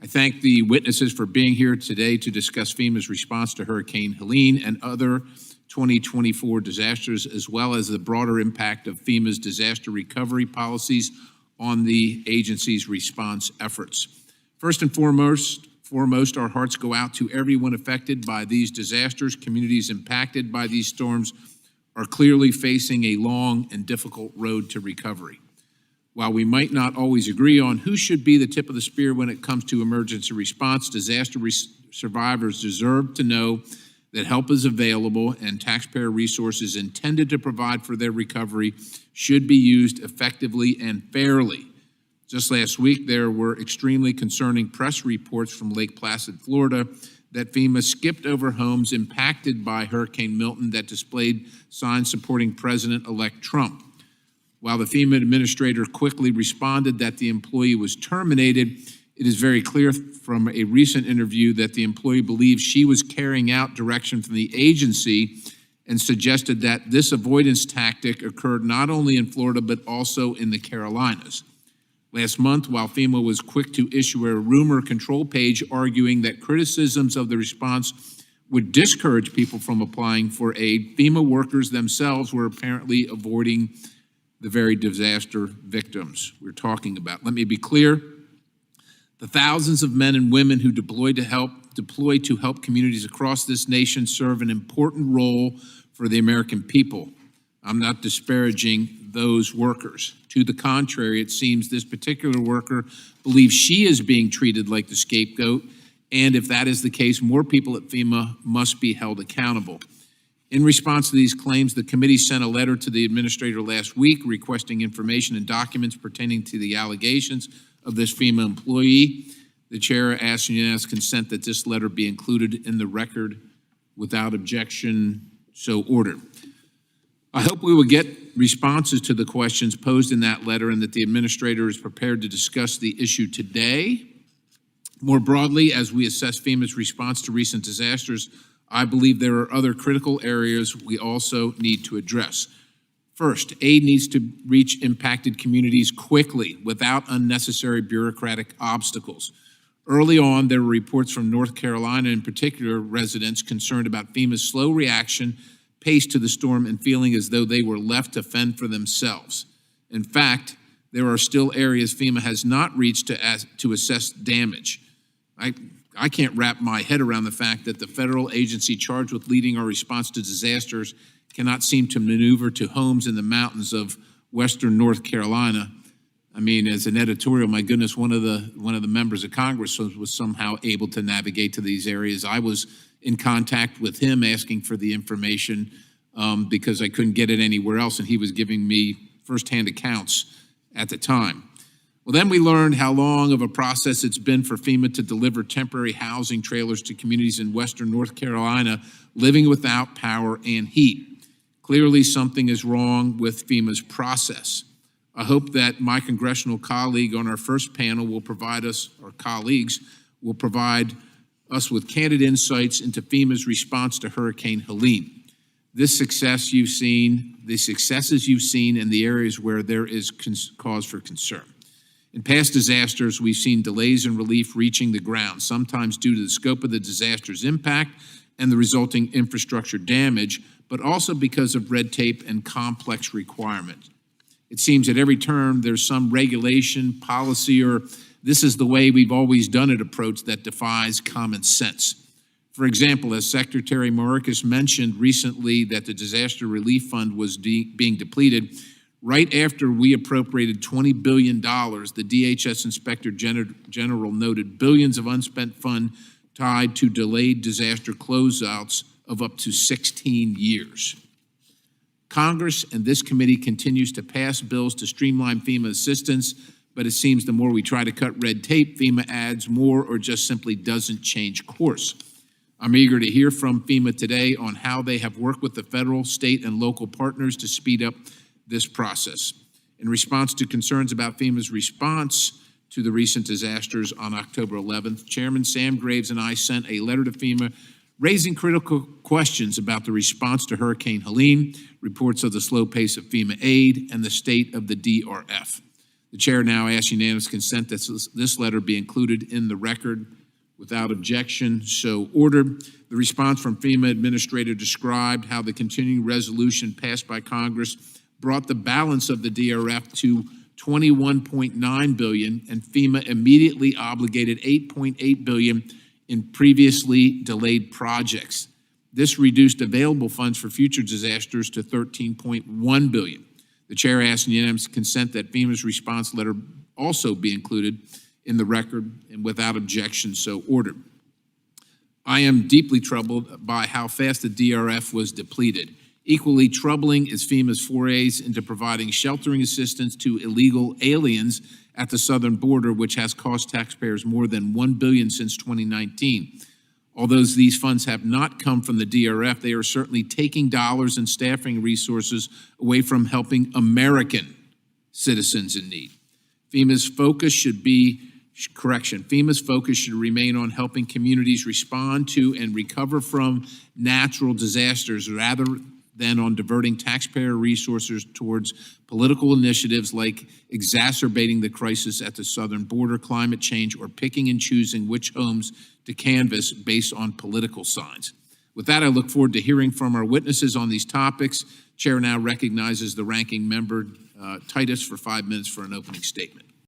I thank the witnesses for being here today to discuss FEMA's response to Hurricane Helene and other 2024 disasters, as well as the broader impact of FEMA's disaster recovery policies on the agency's response efforts. First and foremost, our hearts go out to everyone affected by these disasters. Communities impacted by these storms are clearly facing a long and difficult road to recovery. While we might not always agree on who should be the tip of the spear when it comes to emergency response, disaster survivors deserve to know that help is available and taxpayer resources intended to provide for their recovery should be used effectively and fairly. Just last week, there were extremely concerning press reports from Lake Placid, Florida, that FEMA skipped over homes impacted by Hurricane Milton that displayed signs supporting President-elect Trump. While the FEMA administrator quickly responded that the employee was terminated, it is very clear from a recent interview that the employee believes she was carrying out direction from the agency and suggested that this avoidance tactic occurred not only in Florida but also in the Carolinas. Last month, while FEMA was quick to issue a rumor control page arguing that criticisms of the response would discourage people from applying for aid, FEMA workers themselves were apparently avoiding the very disaster victims we're talking about. Let me be clear. The thousands of men and women who deploy to help communities across this nation serve an important role for the American people. I'm not disparaging those workers. To the contrary, it seems this particular worker believes she is being treated like the scapegoat, and if that is the case, more people at FEMA must be held accountable. In response to these claims, the committee sent a letter to the administrator last week requesting information and documents pertaining to the allegations of this FEMA employee. The chair asked unanimous consent that this letter be included in the record without objection, so ordered. I hope we will get responses to the questions posed in that letter and that the administrator is prepared to discuss the issue today. More broadly, as we assess FEMA's response to recent disasters, I believe there are other critical areas we also need to address. First, aid needs to reach impacted communities quickly without unnecessary bureaucratic obstacles. Early on, there were reports from North Carolina, in particular, residents concerned about FEMA's slow reaction pace to the storm and feeling as though they were left to fend for themselves. In fact, there are still areas FEMA has not reached to assess damage. I can't wrap my head around the fact that the federal agency charged with leading our response to disasters cannot seem to maneuver to homes in the mountains of western North Carolina. I mean, as an editorial, my goodness, one of the members of Congress was somehow able to navigate to these areas. I was in contact with him asking for the information because I couldn't get it anywhere else, and he was giving me firsthand accounts at the time. Well, then we learned how long of a process it's been for FEMA to deliver temporary housing trailers to communities in western North Carolina living without power and heat. Clearly, something is wrong with FEMA's process. I hope that my congressional colleague on our first panel will provide us, or colleagues, will provide us with candid insights into FEMA's response to Hurricane Helene. The successes you've seen, and the areas where there is cause for concern. In past disasters, we've seen delays in relief reaching the ground, sometimes due to the scope of the disaster's impact and the resulting infrastructure damage, but also because of red tape and complex requirements. It seems at every turn there's some regulation, policy, or this is the way we've always done it approach that defies common sense. For example, as Secretary Mayorkas mentioned recently that the disaster relief fund was being depleted, right after we appropriated $20 billion, the DHS Inspector General noted billions of unspent funds tied to delayed disaster closeouts of up to 16 years. Congress and this committee continues to pass bills to streamline FEMA assistance, but it seems the more we try to cut red tape, FEMA adds more or just simply doesn't change course. I'm eager to hear from FEMA today on how they have worked with the federal, state, and local partners to speed up this process. In response to concerns about FEMA's response to the recent disasters on October 11th, Chairman Sam Graves and I sent a letter to FEMA raising critical questions about the response to Hurricane Helene, reports of the slow pace of FEMA aid, and the state of the DRF. The chair now asks unanimous consent that this letter be included in the record. Without objection, so ordered. The response from FEMA administrator described how the continuing resolution passed by Congress brought the balance of the DRF to $21.9 billion, and FEMA immediately obligated $8.8 billion in previously delayed projects. This reduced available funds for future disasters to $13.1 billion. The chair asks unanimous consent that FEMA's response letter also be included in the record, and without objection, so ordered. I am deeply troubled by how fast the DRF was depleted. Equally troubling is FEMA's forays into providing sheltering assistance to illegal aliens at the southern border, which has cost taxpayers more than $1 billion since 2019. Although these funds have not come from the DRF, they are certainly taking dollars and staffing resources away from helping American citizens in need. FEMA's focus should remain on helping communities respond to and recover from natural disasters rather than on diverting taxpayer resources towards political initiatives like exacerbating the crisis at the southern border, climate change, or picking and choosing which homes to canvass based on political signs. With that, I look forward to hearing from our witnesses on these topics. Chair now recognizes the ranking member, Titus, for 5 minutes for an opening statement.